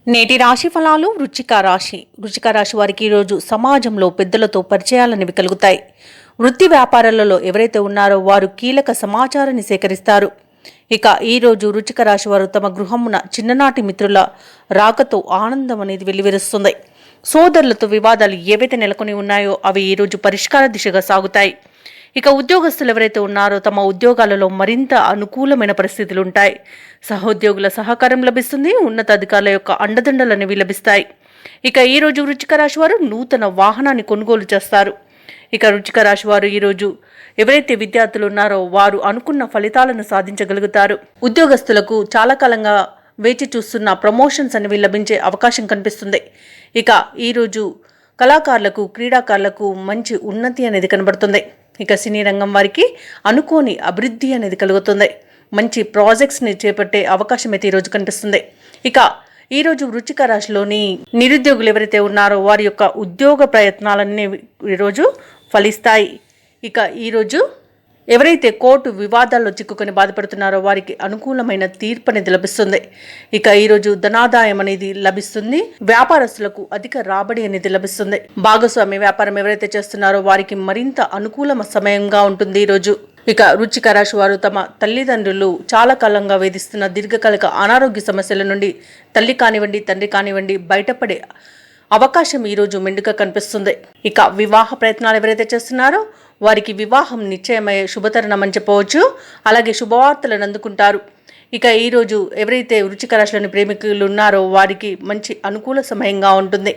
నేటి రాశి ఫలాలు. వృశ్చిక రాశి వారికి ఈరోజు సమాజంలో పెద్దలతో పరిచయాలనేవి కలుగుతాయి. వృత్తి వ్యాపారాలలో ఎవరైతే ఉన్నారో వారు కీలక సమాచారాన్ని సేకరిస్తారు. ఇక ఈరోజు వృశ్చిక రాశి వారు తమ గృహమున చిన్ననాటి మిత్రుల రాకతో ఆనందం అనేది వెల్లివిరుస్తుంది. సోదరులతో వివాదాలు ఏవైతే నెలకొని ఉన్నాయో అవి ఈరోజు పరిష్కార దిశగా సాగుతాయి. ఇక ఉద్యోగస్తులు ఎవరైతే ఉన్నారో తమ ఉద్యోగాలలో మరింత అనుకూలమైన పరిస్థితులు ఉంటాయి. సహోద్యోగుల సహకారం లభిస్తుంది. ఉన్నతాధికారుల యొక్క అండదండలు అనేవి లభిస్తాయి. ఇక ఈరోజు వృశ్చిక రాశి వారు నూతన వాహనాన్ని కొనుగోలు చేస్తారు. ఇక వృశ్చిక రాశి వారు ఈరోజు ఎవరైతే విద్యార్థులు ఉన్నారో వారు అనుకున్న ఫలితాలను సాధించగలుగుతారు. ఉద్యోగస్తులకు చాలా కాలంగా వేచి చూస్తున్న ప్రమోషన్స్ అనేవి లభించే అవకాశం కనిపిస్తుంది. ఇక ఈరోజు కళాకారులకు, క్రీడాకారులకు మంచి ఉన్నతి అనేది కనబడుతుంది. ఇక సినీ రంగం వారికి అనుకోని అభివృద్ధి అనేది కలుగుతుంది. మంచి ప్రాజెక్ట్స్ని చేపట్టే అవకాశం అయితే ఈరోజు కనిపిస్తుంది. ఇక ఈరోజు వృశ్చిక రాశిలోని నిరుద్యోగులు ఎవరైతే ఉన్నారో వారి యొక్క ఉద్యోగ ప్రయత్నాలన్నీ ఈరోజు ఫలిస్తాయి. ఇక ఈరోజు ఎవరైతే కోర్టు వివాదాల్లో చిక్కుకొని బాధపడుతున్నారో వారికి అనుకూలమైన తీర్పు అనేది లభిస్తుంది. ఇక ఈరోజు ధనాదాయం అనేది లభిస్తుంది. వ్యాపారస్తులకు అధిక రాబడి అనేది లభిస్తుంది. భాగస్వామి వ్యాపారం ఎవరైతే చేస్తున్నారో వారికి మరింత అనుకూల సమయంగా ఉంటుంది ఈరోజు. ఇక వృశ్చిక రాశి వారు తమ తల్లిదండ్రులు చాలా కాలంగా వేధిస్తున్న దీర్ఘకాలిక అనారోగ్య సమస్యల నుండి తల్లి కానివ్వండి, తండ్రి కానివ్వండి బయటపడే అవకాశం ఈరోజు మెండుగా కనిపిస్తుంది. ఇక వివాహ ప్రయత్నాలు ఎవరైతే చేస్తున్నారో వారికి వివాహం నిశ్చయమయ్యే శుభతరుణం అని చెప్పవచ్చు. అలాగే శుభవార్తలను అందుకుంటారు. ఇక ఈరోజు ఎవరైతే వృశ్చిక రాశిలోని ప్రేమికులు ఉన్నారో వారికి మంచి అనుకూల సమయంగా ఉంటుంది.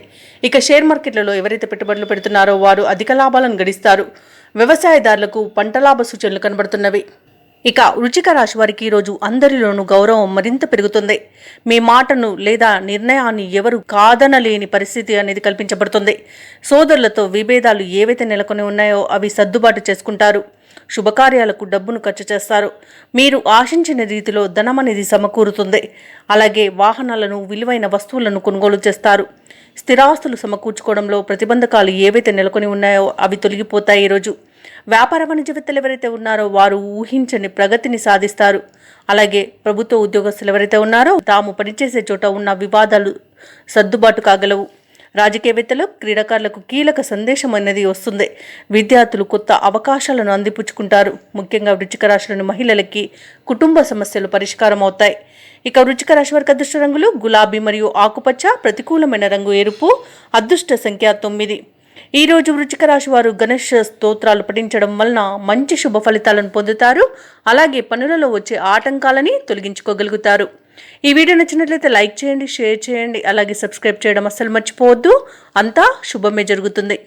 ఇక షేర్ మార్కెట్లలో ఎవరైతే పెట్టుబడులు పెడుతున్నారో వారు అధిక లాభాలను గడిస్తారు. వ్యవసాయదారులకు పంట లాభ సూచనలు కనబడుతున్నవి. ఇక వృశ్చిక రాశి వారికి ఈరోజు అందరిలోనూ గౌరవం మరింత పెరుగుతుంది. మీ మాటను లేదా నిర్ణయాన్ని ఎవరు కాదనలేని పరిస్థితి అనేది కల్పించబడుతుంది. సోదరులతో విభేదాలు ఏవైతే నెలకొని ఉన్నాయో అవి సర్దుబాటు చేసుకుంటారు. శుభకార్యాలకు డబ్బును ఖర్చు చేస్తారు. మీరు ఆశించిన రీతిలో ధనం అనేది సమకూరుతుంది. అలాగే వాహనాలను, విలువైన వస్తువులను కొనుగోలు చేస్తారు. స్థిరాస్తులు సమకూర్చుకోవడంలో ప్రతిబంధకాలు ఏవైతే నెలకొని ఉన్నాయో అవి తొలగిపోతాయి. ఈరోజు వ్యాపార వాణిజ్యవేత్తలు ఎవరైతే ఉన్నారో వారు ఊహించని ప్రగతిని సాధిస్తారు. అలాగే ప్రభుత్వ ఉద్యోగస్తులు ఎవరైతే ఉన్నారో తాము పనిచేసే చోట ఉన్న వివాదాలు సర్దుబాటు కాగలవు. రాజకీయవేత్తలు, క్రీడాకారులకు కీలక సందేశం అనేది వస్తుంది. విద్యార్థులు కొత్త అవకాశాలను అందిపుచ్చుకుంటారు. ముఖ్యంగా వృశ్చిక రాశిలోని మహిళలకి కుటుంబ సమస్యలు పరిష్కారం అవుతాయి. ఇక వృశ్చిక రాశి వారికి అదృష్ట రంగులు గులాబీ మరియు ఆకుపచ్చ, ప్రతికూలమైన రంగు ఎరుపు, అదృష్ట సంఖ్య 9. ఈరోజు వృశ్చిక రాశి వారు గణేష్ స్తోత్రాలు పఠించడం వలన మంచి శుభ ఫలితాలను పొందుతారు. అలాగే పనులలో వచ్చే ఆటంకాలని తొలగించుకోగలుగుతారు. ఈ వీడియో నచ్చినట్లయితే లైక్ చేయండి, షేర్ చేయండి, అలాగే సబ్స్క్రైబ్ చేయడం అస్సలు మర్చిపోవద్దు. అంతా శుభమే జరుగుతుంది.